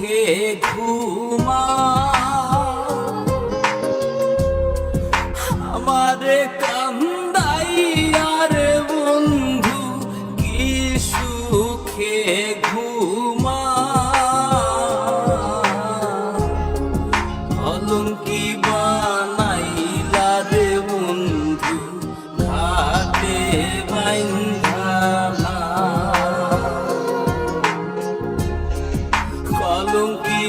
সুখে ঘুমা আমারে কান্দাইয়ার বন্ধু কি সুখে ঘুমা অলঙ্কি বানাইলা রে বন্ধু ঘাটে বাইন্ধানা কলঙ্কি